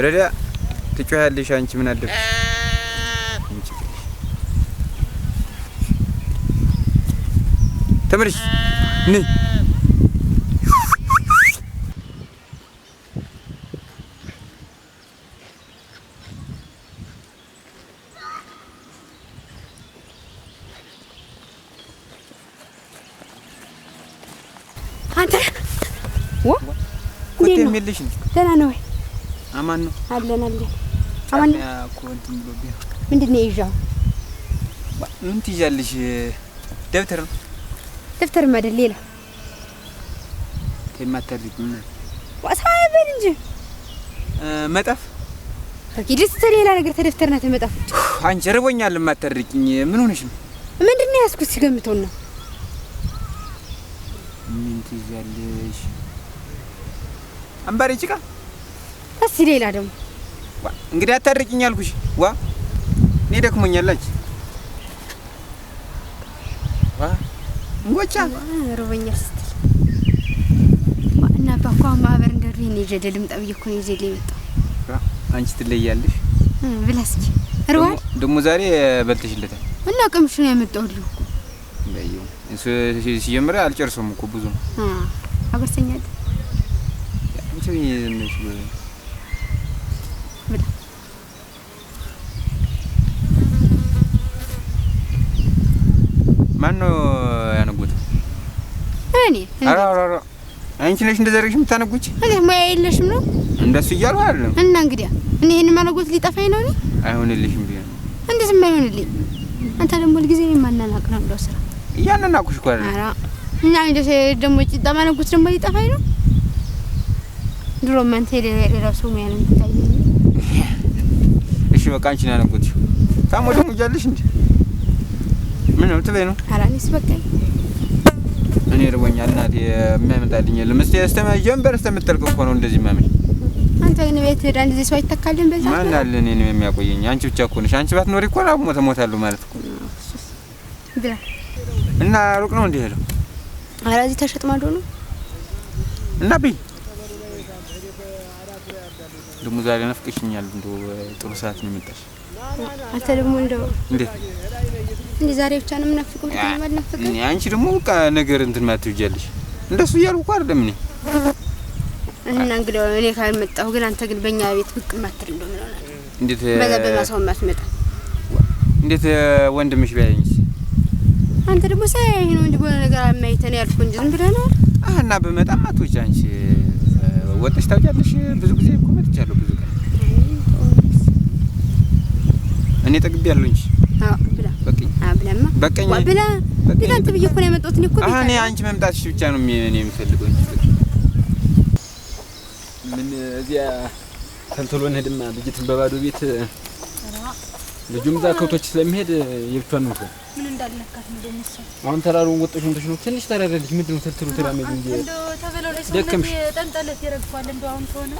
ረዳ ትጮያለሽ አንቺ ምን አደረግሽ? ተመለሽ ነይ አንተ ኮቴ የሚልሽ ደህና ነው ወይ? አማን ነው አለን አማን ኮንት ብሎብኝ ምንድነው ይዣው? ምን ትይዣለሽ? ደብተር ነው ደብተር ማደል ሌላ ተማታልኝ ምን ወሳይበል እንጂ መጣፍ ከኪድስ ሌላ ነገር ተደፍተርና ተመጣፍ አንቺ ረቦኛል ማተርቂኝ ምን ሆነሽ ነው? ምንድነው ያስኩት ሲገምተው ነው ምን ትይዣለሽ? አምባሬ ጭቃ እሺ ሌላ ደግሞ እንግዲህ አታርቂኝ አልኩሽ ዋ እኔ ደክሞኛላች ዋ እንጎቻ ረበኛል ስትል እና ባኳ ማህበር እንደዚህ ነው ይጀደልም ጠብዬ እኮ ነው ይዘልኝ መጣው አንቺ ትለያለሽ ብላስኪ ሩዋል ደሞ ዛሬ በልተሽለታል እና ቀምሽ ነው ያመጣውልኝ በዩ እሱ ሲጀምር አልጨርሰውም እኮ ብዙ ነው አጎርሰኛል አንቺ ነሽ ብላ ማን ነው ያነጉት? እኔ አራ አንቺ ነሽ እንደዘረግሽ የምታነጉች? እኔ ማያ የለሽም ነው እንደሱ እያሉ አይደለም እና እንግዲህ እኔ ይሄን ማነጉት ሊጠፋኝ ነው እኔ አይሆንልሽም ቢሆን እንዴት የማይሆንልኝ አንተ ደግሞ ለጊዜ ማናናቅ ነው እንደው ስራ እያናናቁሽ እኮ አይደል? አራ እና እንደዚህ ደግሞ ጭጣ ማነጉት ደግሞ ሊጠፋኝ ነው ድሮ ማንተ ሌላው ሰው ማለት ነው እሺ በቃ አንቺ ነህ ያነጉት ታሞ ደግሞ እያለሽ እንዴ ምን ነው ትበይ ነው? አራኒስ በቃኝ እኔ ረቦኛል እናቴ የሚያመጣልኝ የለም እስቲ ጀምበር እስከምትጠልቅ እኮ ነው እንደዚህ ማመኝ አንተ ግን ቤት ሄዳ እንደዚህ ሰው ይተካልን በዛ ማን አለ እኔን የሚያቆየኝ አንቺ ብቻ እኮ ነሽ አንቺ ባትኖሪ እኮ ራብ ሞታለሁ ማለት እኮ ብላ እና ሩቅ ነው እንዴ ሄለው አራዚ ተሸጥማዶ ነው እና በይ ደሞ ዛሬ ናፍቀሽኛል እንደው ጥሩ ሰዓት ነው የመጣሽ አንተ ደግሞ እንደው እንዴ ዛሬ ብቻ ነው የምናፍቀው ማለት እኔ አንቺ ደግሞ በቃ ነገር እንትን ማትውጃለሽ እንደሱ እያልኩ እኮ አይደለም እኔ እና እንግዲህ እኔ ካልመጣሁ ግን አንተ ግን በእኛ ቤት ብቅ ማትል እንደው ምን ሆነ እንዴት በዛ በማሳው ማትመጣ እንዴት ወንድምሽ ቢያይኝስ አንተ ደግሞ ሳይ ነው እንጂ በሆነ ነገር አማይተን ያልኩ እንጂ ዝም ብለህ ነው እና በመጣም አትወጪ አንቺ ወጥሽ ታውቂያለሽ ብዙ ጊዜ እኮ መጥቻለሁ ብዙ ቀን እኔ ጠግቤያለሁ እንጂ ብላ በቀኝ ብላማ በቀኝ ብላ ብላ አንተ ብዬሽ እኮ ነው ያመጣሁት እኔ እኮ ቤት እኔ አንቺ መምጣትሽ ብቻ ነው እኔ የምፈልገው እንጂ ምን እዚያ ተልተሎ እንሄድማ ልጅትን በባዶ ቤት ልጁም እዛ ከብቶች ስለሚሄድ የብቻዋን ነው ምን እንዳልነካት ነው ደምሰ አሁን ተራሩን ወጥሽ እንተሽ ነው ትንሽ ተራራልሽ ምንድነው ተልተሎ ተራመድ እንጂ እንደው ተበለው ላይ ሰው ጠንጠለት ይረግፋል እንደው አሁን ተሆነ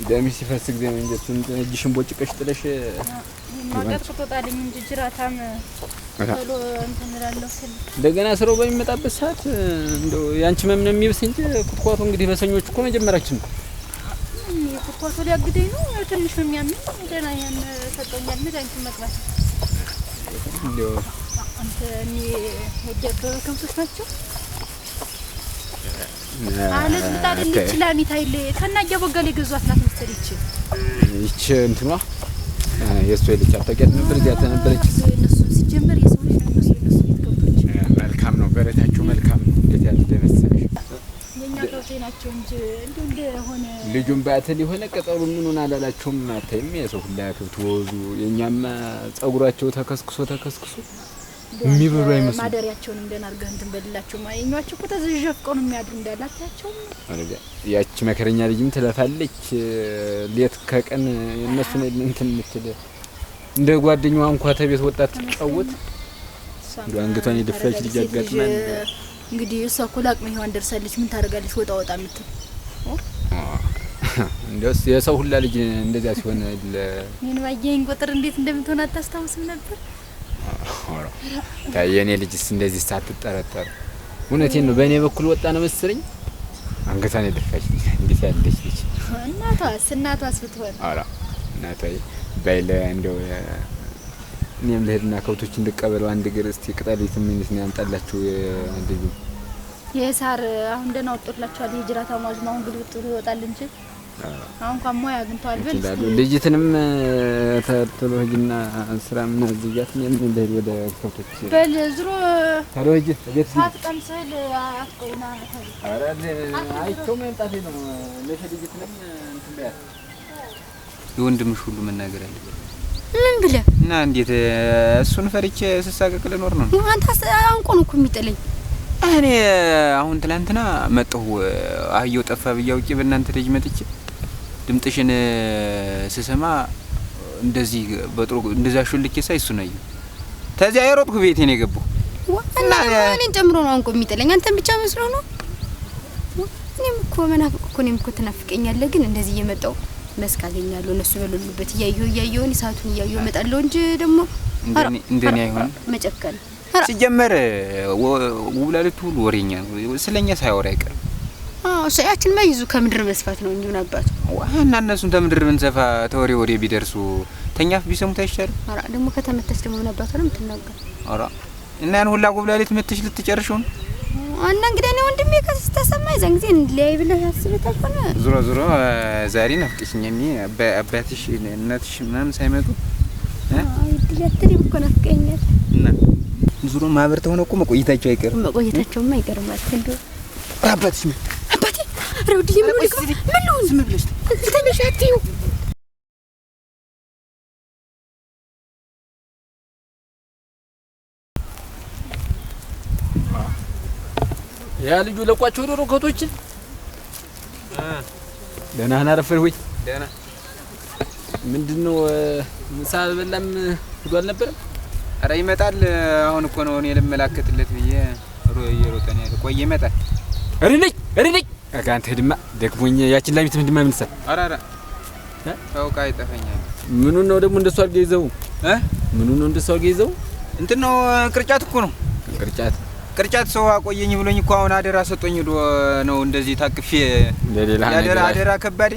ደም ሲፈስ ጊዜ ነው እንጂ እሱን እጅሽን ቦጭቀሽ ጥለሽ ማቀጥ ተጣጣልኝ እንጂ ጅራታም ተሎ እንትን እላለሁ ስል እንደገና ስራው በሚመጣበት ሰዓት እንደው ያንቺ መምን የሚብስ እንጂ ኩትኳቱ እንግዲህ በሰኞች እኮ መጀመራችን ነው ኩትኳቱ ሊያግደኝ ነው ትንሽ የሚያምን ደህና ያን ሰጠኛል መድኃኒት መቅባት እንደው አንተ እኔ ወጀብ ከብቶች ናቸው አለት ምጣድ ይችላል ይታይል ከናጃ በጋለ ገዟት ናት መሰለች ይች እንትኗ የሷ ልጅ አጣቀት ነበር እዚያ ተነበረች እነሱ ሲጀመር የሰው ልጅ ነው እነሱ ከብቶች መልካም ነው በረታቸው መልካም ነው እንዴት ያለ ደመሰለሽ የኛ ከብቶች ናቸው እንጂ እንደሆነ ልጁም ባተል የሆነ ቀጠሩን ምኑን አላላቸውም አታይም የሰው ሁላ ከብት ወዙ የኛማ ጸጉራቸው ተከስክሶ የሚበሩ አይመስልም ማደሪያቸውን እንደናርገህ እንትን በልላቸው ማየኛቸው እኮ ተዘጀፍቀው ነው የሚያድሩ እንዳላታቸው አረጋ ያቺ መከረኛ ልጅም ትለፋለች ሌት ከቀን እነሱን እንትን ምትል እንደ ጓደኛዋ እንኳን ተቤት ወጣት ትጫወት እንደው አንገቷን የደፋች ልጅ አጋጥማን እንግዲህ እሷ እኮ ላቅመ ሄዋን ደርሳለች ምን ታደርጋለች ወጣ ምትል እንደውስ የሰው ሁላ ልጅ እንደዚያ ሲሆን ምን ባየኝ ቁጥር እንዴት እንደምትሆን አታስታውስም ነበር ታየኔ ልጅስ እንደዚህ ሳትጠረጠር እውነቴን ነው በእኔ በኩል ወጣ ነው መሰለኝ አንገቷን የደፋች እንዴት ያለች ልጅ እናቷስ ብትሆን ኧረ እናቷ ባይለ እንደው እኔም ልሄድና ከብቶች እንድቀበለው አንድ እግር እስቲ ቅጠሊት ምን ነው ያምጣላችሁ ልጁ የሳር አሁን ደህና ወጥቶላችኋል። የጅራታ ማዝ ነው እንግዲህ ጥሩ ይወጣል እንጂ አሁን እንኳን ሞያ አግኝተዋል። ብል ልጅትንም ተተሎ ሂጂና ስራ ምን አዝያት ምን እንደሄድ ወደ ከብቶች በል ዝሮ ተሎ ሂጂ ቤት ሳትቀምስል አትቆይና ኧረ አይቼው መምጣቴ ነው። ለልጅትንም እንትን በያት የወንድምሽ ሁሉ መናገር አለበት። ምን ብለህ እና እንዴት እሱን ፈርቼ ስሳቀቅ ልኖር ነው? አንተ አንቆ ነው እኮ የሚጥለኝ። እኔ አሁን ትላንትና መጣሁ አህየው ጠፋ ብዬ አውቄ በእናንተ ልጅ መጥቼ ድምጥሽን ስሰማ እንደዚህ በጥሩ እንደዛ ሹልኬ ሳይ እሱ ነው። ተዚያ አይሮጥኩ ቤቴ ነው የገባው እና እኔን ጨምሮ ነው አንቆ የሚጥለኝ። አንተን ብቻ መስሎ ነው። እኔም እኮ መናፍቅ እኮ እኔም እኮ ትናፍቀኛለህ። ግን እንደዚህ እየመጣው መስክ አገኛለሁ እነሱ በሉበት እያየሁ ሰዓቱን እያየሁ እመጣለሁ እንጂ ደግሞ እንደኔ አይሆን መጨከን ሲጀመር ውብላልቱ ሁሉ ወሬኛ ነው። ስለኛ ሳይወራ አይቀርም። ሰያችን ማይዙ ከምድር መስፋት ነው እንጂ ምን አባቱ እና እነሱን ከምድር ብንሰፋ ተወሬ ወሬ ቢደርሱ ተኛፍ ቢሰሙት አይሻልም? ኧረ ደግሞ ከተመተች ደግሞ ምን አባቱ ነው የምትናገር? ኧረ እና ያን ሁላ ውብላልት መተሽ ልትጨርሽው ነው? እና እንግዲህ እኔ ወንድሜ ከዚህ ተሰማኝ ዘን ጊዜ እንለያይ ብለህ ያስብታል ሆነ። ዙሮ ዛሬ ናፍቀሽኛል። አባትሽ እናትሽ ምናምን ሳይመጡ ድለትሪ እኮ ናፍቀኛል። እና ዙሮ ማህበር ተሆነ እኮ መቆየታቸው አይቀርም። መቆየታቸውማ አይቀርም ማለት እንደው አባትሽ ምን አባቴ ረውድዬ ምን ነው ዝም ብለሽ ትንሽ አትይው ያ ልጁ ለቋቸው ዶሮ ከቶችን ደህና አረፈር ወይ? ደህና ምንድነው ምሳ በላም ሄዶ አልነበረም? ኧረ ይመጣል። አሁን እኮ ነው እኔ ልመላከትለት ብዬ እየሮጠን ያለ ቆይ ይመጣል። እሪ አካንተ ድማ ደግሞኝ ያችን ላሚት ምንድነው የምንሰጥ? ኧረ ታውቃ ይጠፈኛል። ምኑን ነው ደግሞ እንደሱ አድርገህ ይዘው ምኑን ነው እንደሱ አድርገህ ይዘው? እንትን ነው ቅርጫት እኮ ነው ቅርጫት ሰው አቆየኝ ብሎኝ እኮ አሁን አደራ ሰጦኝ ዶ ነው እንደዚህ ታቅፌ ለሌላ ነገር አደራ ከባድ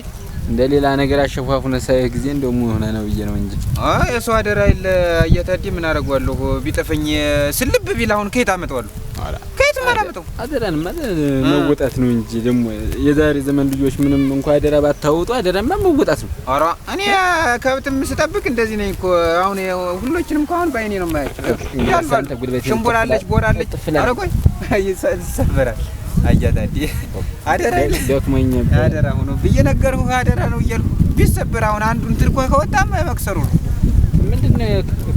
እንደሌላ ነገር አሸፋፉነ ሳይህ ጊዜ እንደውም ሆነ ነው ብዬ ነው እንጂ የሰው አደራ ይለ እያታዲ ምን አረጋለሁ ቢጠፈኝ ስልብ ቢል አሁን ከየት አመጣዋለሁ? ከየት ማላመጣው አደራን ማለት መወጣት ነው እንጂ ደግሞ የዛሬ ዘመን ልጆች ምንም እንኳን አደራ ባታውጡ አደራማ መወጣት ነው። ኧረ እኔ ከብትም ስጠብቅ እንደዚህ ነኝ እኮ አሁን ሁሎችንም እኮ አሁን ባይኔ ነው የማያቸው። ሽምቦላለች ቦራለች አረቆይ ይሰበራል አያታዲ አደራ ደክሞኝ አደራ ሆኖ በየነገርኩህ አደራ ነው እያልኩ ቢሰበር አሁን አንዱ እንትን እኮ ከወጣም መክሰሩ ነው። ምንድነው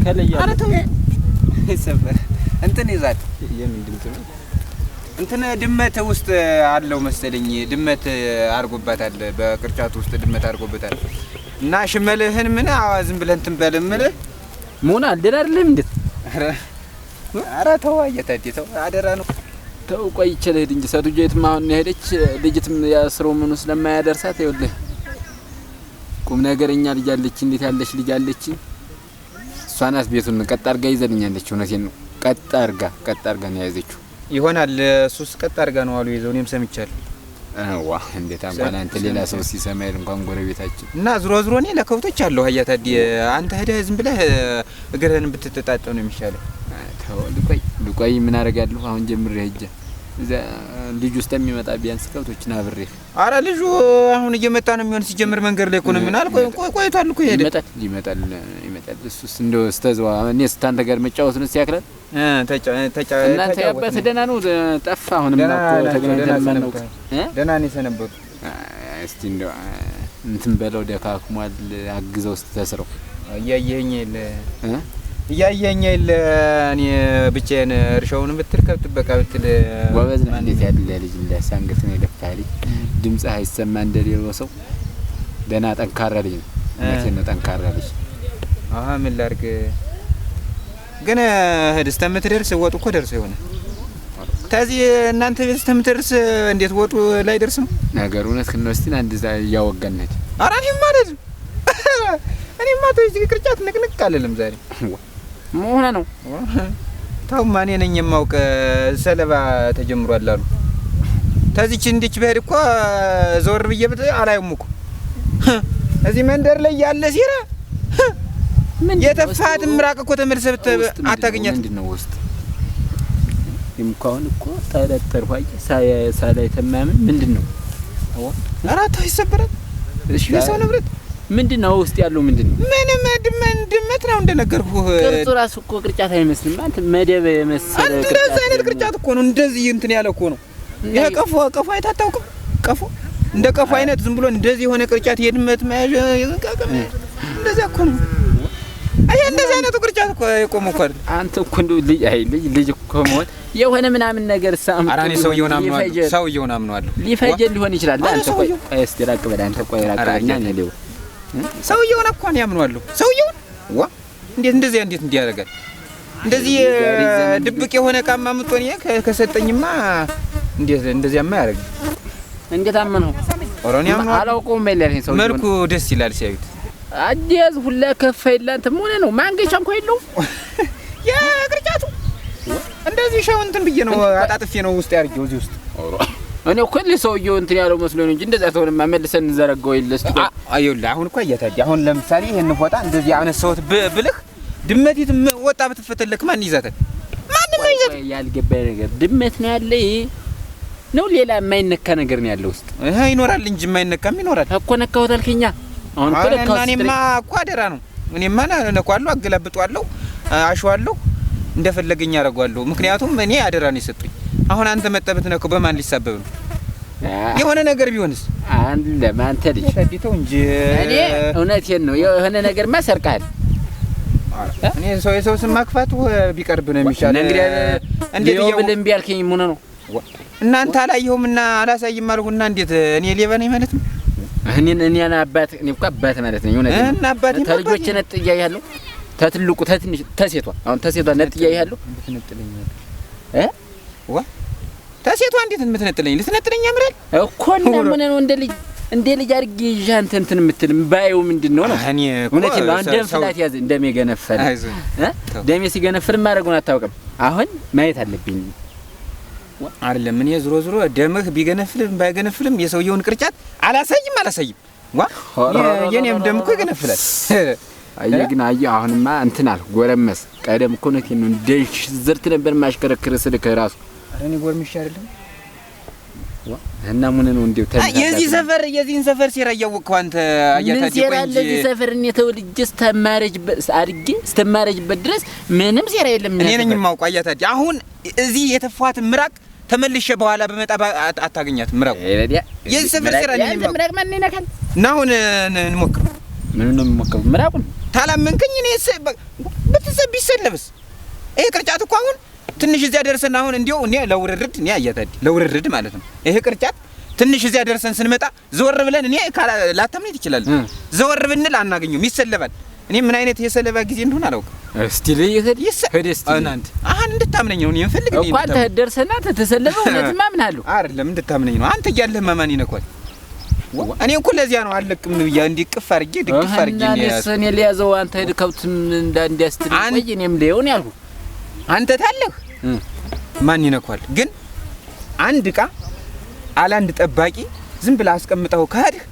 ከለያ አረ ተው ይሰበር እንትን ይዛል የምንድን ነው እንትን ድመት ውስጥ አለው መሰለኝ ድመት አርጎባታል። በቅርጫቱ ውስጥ ድመት አርጎባታል እና ሽመልህን ምን ዝም ብለን እንትን በልምል ሞና አደራ አይደለም እንዴ? አረ ተው አያታዲ ተው አደራ ነው ተው ቆይ ይችላል እንጂ ሰዱጄትም አሁን ሄደች ልጅትም ያስረው ምኑ ስለማያደርሳት ይኸውልህ ቁም ነገረኛ ልጅ አለች። እንዴት ያለች ልጅ አለች። እሷ ናት ቤቱን ቀጥ አድርጋ ይዘልኛለች። እውነቴን ነው ቀጥ አድርጋ ነው ያዘችው ይሆናል። እሱስ ቀጥ አድርጋ ነው አሉ ይዘው እኔም ሰምቻለሁ። ዋ እንዴት እንኳን አንተ ሌላ ሰው ሲሰማይል እንኳን ጎረቤታችን እና ዝሮ እኔ ለከብቶች አለው አያታዲ አንተ ሄደህ ዝም ብለህ እግርህን ብትተጣጠው ነው የሚሻለው። ተው ልቆይ ምን አደርጋለሁ አሁን ጀምሬ ሄጄ እዛ ልጅ ውስጥ የሚመጣ ቢያንስ ከብቶችን አብሬ አረ ልጁ አሁን እየመጣ ነው የሚሆን ሲጀምር መንገር ላይ እኮ ነው ምን አልቆይ ቆይቷል እኮ ይሄዳል ይመጣል እሱስ እንደው ስተዘዋ እኔ ስታንተ ጋር መጫወት ነው ሲያክላል እናንተ ያባት ደህና ነው ጠፋ አሁንም ነው ተገናኝተን ነው ደህና ነው ሰነበቱ እስቲ እንደው እንትን በለው ደካክሟል አግዘው ስተስረው እያየኝ እኔ ብቻዬን እርሻውን ብትል ከብት በቃ ብትል ጎበዝ ነው። እንዴት ያለ ልጅ ለሳንገት ነው የደፋሪ ድምጽ አይሰማ እንደሌለው ሰው ደህና ጠንካራ ልጅ ነው። እውነቴን ነው ጠንካራ ልጅ። ምን ላድርግ ግን እስከምትደርስ ወጡ እኮ ደርሶ ይሆናል። ታዚህ እናንተ ቤት እስከምትደርስ እንዴት ወጡ ላይ ደርስ ነው ነገር እውነት ነው። እስቲ አንድ ዛ ያወጋነት ኧረ እኔማ ማለት እኔማ ተዚህ ቅርጫት ንቅንቅ አለለም ዛሬ ሞሆነ ነው ታውማ እኔ ነኝ የማውቅ ሰለባ ተጀምሯል አሉ። ታዚች እንዲች በሄድ እኮ ዞር ብዬ አላየውም እኮ እዚህ መንደር ላይ ያለ ሴራ የተፋት ምራቅ እኮ ተመልሰህ አታገኛት። ምንድነው ውስጥ ይምካውን እኮ ታለተርፋይ ሳላይ ተማምን ምንድነው? አራታ ይሰበራል። እሺ የሰው ንብረት ምንድነው ውስጥ ያለው ምንድነው? ምንም ድመት ነው እንደነገርኩህ። ቅርጹ ራሱ እኮ ቅርጫት አይመስልም። አንተ መደብ የመሰለ ቅርጫት እንደዚህ አይነት ቅርጫት እኮ ነው። እንደዚህ እንትን ያለ እኮ ነው። ይሄ ቀፎ አይታጣውቅም። ቀፎ እንደ ቀፎ አይነት ዝም ብሎ እንደዚህ የሆነ ቅርጫት የድመት መያዣ የዘቃቀም እንደዚህ እኮ ነው። አይ እንደዚህ አይነት ቅርጫት እኮ የቆመ እኮ አይደል። አንተ እኮ እንደው ልጅ እኮ መሆን የሆነ ምናምን ነገር ሳም አራኔ ሰውየውን አምነዋለሁ። ሊፈጀል ሊሆን ይችላል። አንተ ቆይ እስቲ ራቅ በል። አንተ ቆይ ራቅ በልና ነው ሰውየውን እኮ ነው ያምነዋለሁ። ሰውየውን እንዴት እንዲያደርጋል? እንደዚህ ድብቅ የሆነ ቃማ ምጥቶኝ ከሰጠኝማ እንደዚያማ ያደርግ። እንዴት አመነው? ኦሮኒ አምነው አላውቀውም በለኝ። ሰውየው መልኩ ደስ ይላል ሲያዩት። አዲያዝ ሁላ ከፈይላ አንተ ምን ሆነ ነው? ማንገቻ እንኳን የለው ያ ቅርጫቱ እንደዚህ ሻው እንትን ብዬ ነው አጣጥፌ ነው ውስጥ ያርገው እዚህ ውስጥ እኔ እኮ ለሰውየው እንትን ያለው መስሎኝ እንጂ እንደዛ ተሆነማ መልሰን እንዘረጋው ይልስ ትቆ አዩላ አሁን እኮ አያታዲ አሁን ለምሳሌ ይሄን ፎጣ እንደዚህ አነሳውት ብልህ ድመቲት ወጣ ብትፈተለክ ማን ይዛታል? ማንም ነው ይዛት። ያልገባኝ ነገር ድመት ነው ያለ ነው ሌላ የማይነካ ነገር ነው ያለው ውስጥ ይኖራል እንጂ የማይነካም ይኖራል እኮ ነካውታል ከኛ አሁን እኮ ለካው እኔማ እኮ አደራ ነው። እኔማ ነኳለሁ፣ አገላብጧለሁ፣ አሽዋለሁ፣ እንደፈለገኝ አደርጋለሁ። ምክንያቱም እኔ አደራ ነው የሰጡኝ። አሁን አንተ መጠበት ነው በማን ሊሳበብ ነው? የሆነ ነገር ቢሆንስ አንድ ለማንተ ልጅ ተዲተው እንጂ እኔ እውነቴን ነው የሆነ ነገርማ ሰርቃል። እኔ ሰው ስም ማክፋቱ ቢቀርብ ነው የሚሻለው። እንዴት ይኸው ቢያልከኝ ምን ነው እናንተ አላየሁምና አላሳይም አልኩና እንዴት እኔ ሌባ ነኝ ማለት ነው? እኔ አባት እኔ እኮ አባት ማለት ነኝ። እውነት እና አባቴ ተልጆች ነጥያ ያያለሁ ተትልቁ ተትንሽ ተሴቷ አሁን ተሴቷ ነጥያ ያያለሁ ልትነጥለኝ ተሴቷ እንዴት የምትነጥለኝ ልትነጥለኝ ያምራል እኮ እና ምን ነው እንደ ልጅ አድርጌ ይዣንተ እንትን የምትል ባየው ምንድነው ነው እኔ እውነቴን ነው። ደም ፍላት ያዘ እንደሚገነፈል ደም ሲገነፈል ማድረጉን አታውቅም። አሁን ማየት አለብኝ አይደለም እኔ ዞሮ ደምህ ቢገነፍልም ባይገነፍልም የሰውየውን ቅርጫት አላሳይም የኔም ደም እኮ ይገነፍላል። አየህ ግን አሁንማ እንትን አልኩ ጎረመስ። ቀደም እኮ ነው ከነ እንደሽ ዝርት ነበር ማሽከረክር ስልክ ራሱ እኔ ጎርምሽ አይደለም እና ምን ነው እንዴው የዚህን ሰፈር ሴራ እያወቅኸው አንተ አያታጂ ቆይ እንጂ የዚህ ሰፈር እኔ ተወልጄ ስተማረጅበት ድረስ ምንም ሴራ የለም። እኔ ነኝ የማውቀው አያታጂ። አሁን እዚህ የተፋት ምራቅ ተመልሼ በኋላ በመጣ አታገኛት ምራቅ የዚህ ሰፈር ሴራ ነኝ የማውቀው። ምራቅ ማን ይነካል? እና አሁን እንሞክር። ምን ነው የምሞክረው? ምራቁን ታላመንከኝ እኔ ብትሰብ ይሰለብስ ይሄ ቅርጫት እኮ አሁን ትንሽ እዚያ ደርሰን አሁን እንዴው እኔ ለውርርድ እኔ አያታዲ ለውርርድ ማለት ነው። ይሄ ቅርጫት ትንሽ እዚያ ደርሰን ስንመጣ ዘወር ብለን እኔ ላታምነኝ ትችላለህ። ዘወር ብንል አናገኘውም፣ ይሰለባል። እኔ ምን አይነት የሰለባ ጊዜ እንደሆነ አላውቅም። እስቲ ለይተድ ሄደስቲ እናንተ አሁን እንድታምነኝ ነው እኔ የምፈልግ እኮ አንተ ደርሰና ተተሰለበው እውነትማ አምናለሁ። አይደለም እንድታምነኝ ነው። አንተ እያለህ ማን ይነካል? እኔ እኮ ለዚያ ነው አለቅም ብያ እንዲቅፍ አድርጌ ድግፍ አድርጌ ነው ያሰ እኔ ሊያዘው አንተ ሄድከውትም እንዲያስትል ቆይ እኔም ሊሆን ያልኩ አንተ ታለህ ማን ይነካል? ግን አንድ ዕቃ አላንድ ጠባቂ ዝም ብለህ አስቀምጠው ካድህ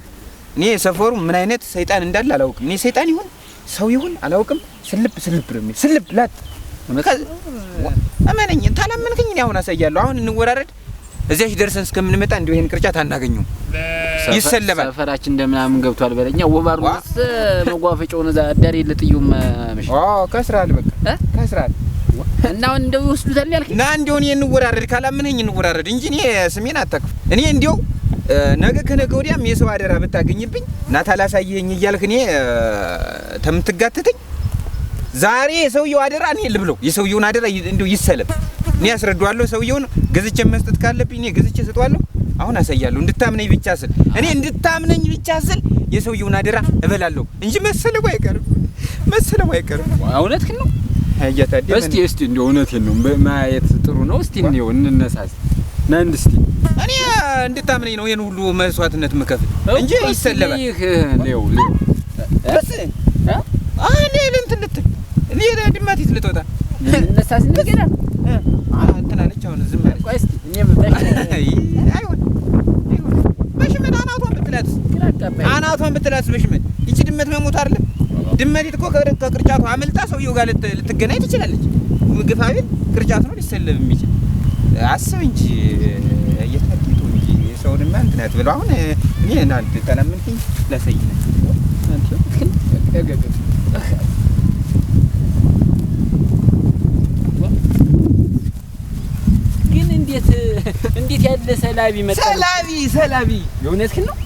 እኔ ሰፈሩ ምን አይነት ሰይጣን እንዳለ አላውቅም። እኔ ሰይጣን ይሁን ሰው ይሁን አላውቅም። ስልብ ነው ስልብ ላት አመነኝ። ታላመንከኝ እኔ አሁን አሳያለሁ። አሁን እንወራረድ እዚያሽ ደርሰን እስከምንመጣ እንደው ይሄን ቅርጫት አናገኘው ይሰለባል። ሰፈራችን እንደምናምን ገብቷል በለኛ ወባሩስ መጓፈጫውን እዛ ዳሪ ለጥዩም መሽ ከስራል በቃ ከስራል እና አሁን እንደው ይወስዱታል ያልከኝ እና እንደው እኔ እንወራረድ ካላመነኝ እንወራረድ እንጂ እኔ ስሜን አታክፍ። እኔ እንደው ነገ ከነገ ወዲያም የሰው አደራ ብታገኝብኝ እና ታላሳየኝ እያልክ እኔ ተምትጋተተኝ ዛሬ የሰውየው አደራ እኔ ልብለው የሰውየውን አደራ እንደው ይሰለም እኔ አስረዳዋለሁ። ሰውየውን ገዝቼ መስጠት ካለብኝ እኔ ገዝቼ ሰጠዋለሁ። አሁን አሳያለሁ እንድታምነኝ ብቻ ስል የሰውየውን አደራ እበላለሁ እንጂ መሰለው አይቀርም። እውነትህን ነው አያታዲ። እስቲ እንደው እውነቴን ነው ማየት ጥሩ ነው። እስቲ እንደው እንነሳስ ነን እስቲ እኔ እንድታምነኝ ነው ይሄን ሁሉ መስዋዕትነት መከፍል እንጂ ይሰለባል። ሌው በስ ሌላ ድመቲት ልትወጣ እንነሳስ እንደገና እንትን አለች። አሁን ዝም አለች። ቆይ እስቲ እኔም አይሆን በሽመና ናቷን ብትላት አናቷን ብትላስበሽ ምን ይቺ ድመት መሞት አይደለም ድመት እኮ ከቅርጫቱ አመልጣ ሰውየው ጋር ልትገናኝ ትችላለች ግፋ ቢል ቅርጫቱ ነው ሊሰለብ የሚችል አስብ እንጂ እየታደቱ እንጂ ሰውንማ እንትን አትበለው አሁን እኔ እናንተ ተለምንኝ ለሰይነ አንተ ግን እንዴት ያለ ሰላቢ መጣ ሰላቢ የእውነትህን ነው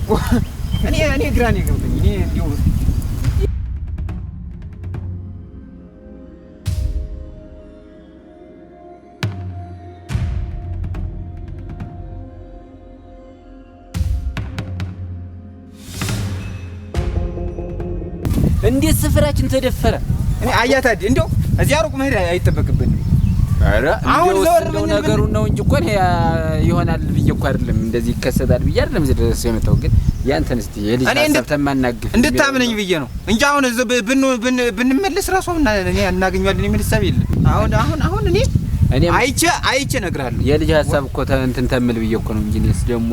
እኔ ግራኔ ገብቶኝ እኔ እንዲሁ እንዴት ስፍራችን ተደፈረ እኔ አያታዲ እንደው እዚያ ሩቅ መሄድ አይጠበቅብንም አረ አሁን ዘወር ነገሩ ነው እንጂ እኮ ይሆናል ብዬ እኮ አይደለም እንደዚህ ይከሰታል ብዬ አይደለም እዚህ ድረስ የመጣው ግን ያንተን እስቲ የልጅ ሀሳብ ተማናግፍ እንድታምነኝ ብዬ ነው እንጂ አሁን ብንመለስ ራሱ እኔ እናገኘዋለን የሚል ሐሳብ የለም አሁን እኔ አይቼ እነግርሃለሁ የልጅ ሐሳብ እኮ እንትን ተምል ብዬ እኮ ነው እንጂ እኔስ ደግሞ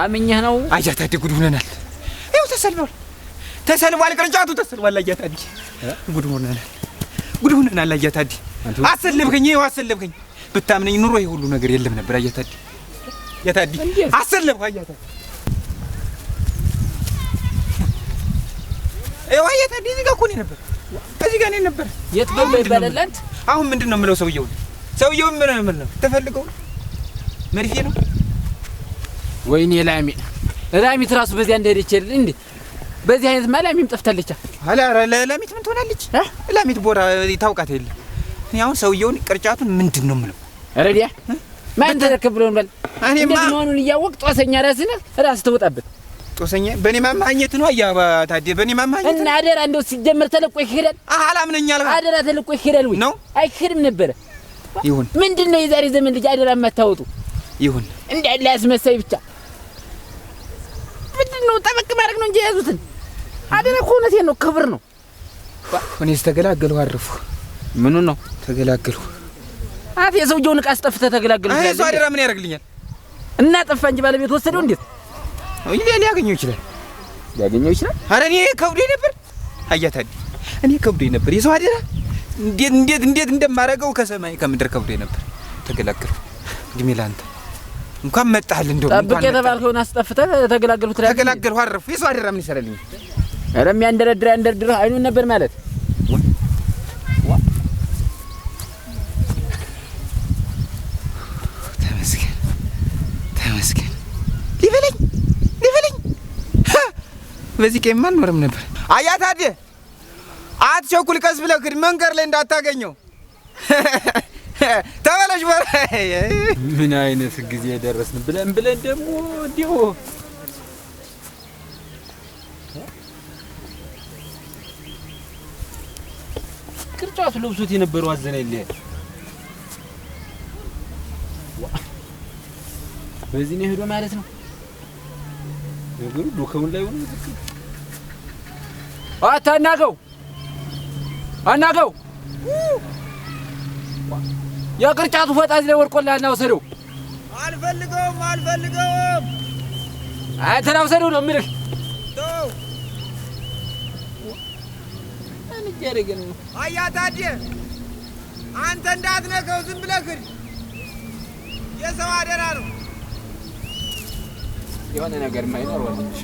አምኜህ ነው አያታዲ ጉድ ሆነናል ይኸው ተሰልቧል ቅርጫቱ ተሰልቧል አያታዲ ጉድ ሆነናል አያታዲ አሰልብከኝ ብታምነኝ ኑሮ ይሄ ሁሉ ነገር የለም ነበር አያታዲ አሰልብከኝ አያታዲ አያታዲ እዚህ ጋር እኮ ነው ነበር የት በለው ይባላል አንተ አሁን ምንድነው የምለው ሰውየው ምን ነው ተፈልገው መርፌ ነው ወይኔ ላሚት ራሱ በዚያ እንደሄደች አይደል እንዴ በዚህ አይነት ማላሚም ጠፍታለች አላ ላሚት ምን ትሆናለች ላሚት ቦራ ታውቃት የለ እኔ አሁን ሰውየውን ቅርጫቱን ምንድነው የምለው ረዲያ ማን ተረከብ ብሎ እንበል እኔማ ማኑን እያወቅ ጦሰኛ ራስ ተወጣበት ጦሰኛ በኔ ማማኘት ነው አያባ ታዲያ በኔ ማማኘት እና አደራ እንደው ሲጀመር ተለቆ ይሄዳል አላምነኛል አደራ ተለቆ ይሄዳል ወይ ነው አይሄድም ነበር ይሁን ምንድነው የዛሬ ዘመን ልጅ አደራ የማታወጡ ይሁን እንዳለ ያስመሳይ ብቻ ምንድነው ጠበቅ ማድረግ ነው እንጂ ያዙትን አደረ ኮነቴ ነው ክብር ነው እኔስ ተገላገሉ አረፉ ምኑ ነው ተገላገሉ አፍ የሰውየውን ዕቃ አስጠፍተህ ተገላገሉ አይ ሰው አደራ ምን ያደርግልኛል እና ጠፋ እንጂ ባለቤት ወሰደው እንዴት ሊያገኘው ይችላል ኧረ እኔ ከብዶኝ ነበር አያታዲ እኔ ከብዶኝ ነበር የሰው አደራ እንዴት እንደማረገው ከሰማይ ከምድር ከብዶኝ ነበር ተገላገሉ ግሜ ላንተ እንኳን መጣል እንደው ጠብቄ የተባልከውን አስጠፍተህ ተገላገልኩ ትላለህ ተገላገልኩ አረፉ የሰው አደራ ምን ይሰራልኝ ኧረ የሚያንደረድር አይኑን ነበር ማለት ተመስገን ሊበለኝ በዚህ ቀን አልኖርም ነበር አያታዲ አትቸኩል ቀስ ብለህ መንገድ ላይ እንዳታገኘው ተበለሽ ወረ ምን አይነት ጊዜ ደረስን ብለን ደግሞ እንዲሁ ቅርጫቱ ለብሶት የነበረው አዘነልኝ በዚህ ነው ሄዶ ማለት ነው ነገሩ ዱከውን ላይ ሆነ አናገው የቅርጫቱ ፈጣሪ ላይ ወርቆላልና ወሰደው አልፈልገውም አንተና ወሰደው ነው የምልህ ተው አንተ ያረገን ነው አያታዲ አንተ እንዳትነከው ዝም ብለህ የሰው አደራ ነው የሆነ ነገር ማይኖር ወልሽ